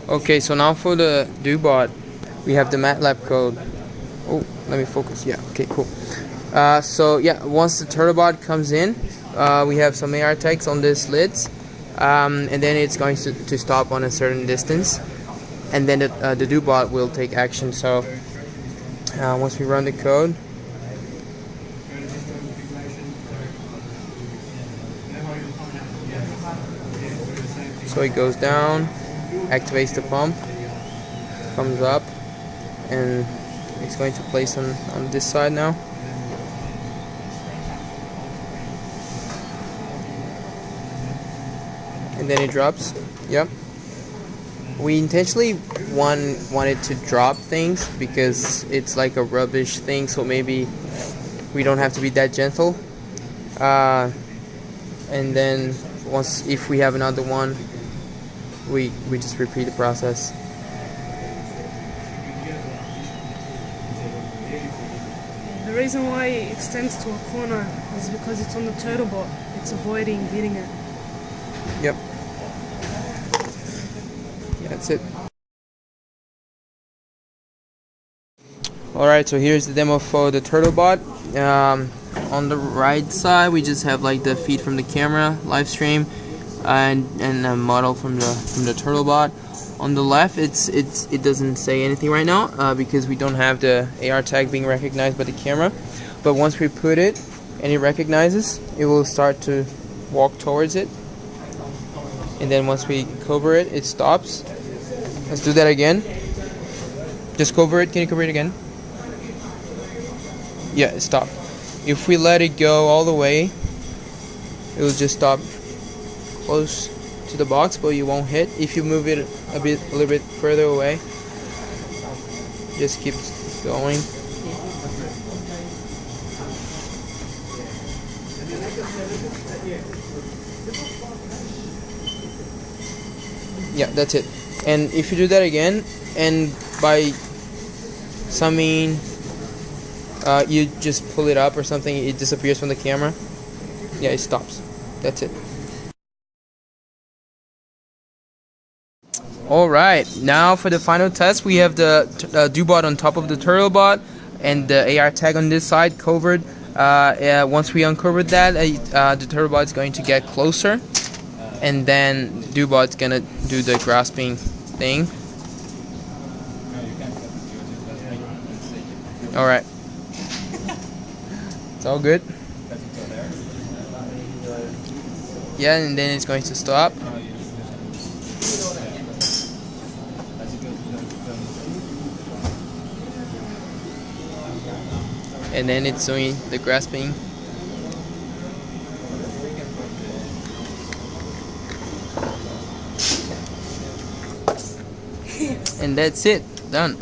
Okay, so now for the Dobot, we have the MATLAB code. Oh, let me focus. Yeah, okay, cool. So yeah, once the Turtlebot comes in, we have some AR tags on the slits, and then it's going to stop on a certain distance, and then the Dobot will take action. So once we run the code, so it goes down, activates the pump, comes up, and it's going to place on this side now. And then it drops. Yep. We intentionally wanted to drop things because it's like a rubbish thing, so maybe we don't have to be that gentle. And then if we have another one, we just repeat the process. The reason why it extends to a corner is because it's on the Turtlebot. It's avoiding hitting it. Yep. That's it. Alright, so here's the demo for the Turtlebot. On the right side, we just have like the feed from the camera, live stream, and a model from the Turtlebot. On the left, it doesn't say anything right now because we don't have the AR tag being recognized by the camera. But once we put it and it recognizes, it will start to walk towards it. And then once we cover it, it stops. Let's do that again. Just cover it. Can you cover it again? Yeah, it stopped. If we let it go all the way, it will just stop close to the box, but you won't hit. If you move it a little bit further away, just keeps going. Yeah, that's it. And if you do that again, and by some mean you just pull it up or something, it disappears from the camera. Yeah, it stops. That's it. Alright, now for the final test, we have the Dobot on top of the Turtlebot and the AR tag on this side covered. Once we uncover that, the Turtlebot is going to get closer, and then Dobot's gonna do the grasping thing. Alright. It's all good. Yeah, and then it's going to stop. And then it's doing the grasping. And that's it. Done.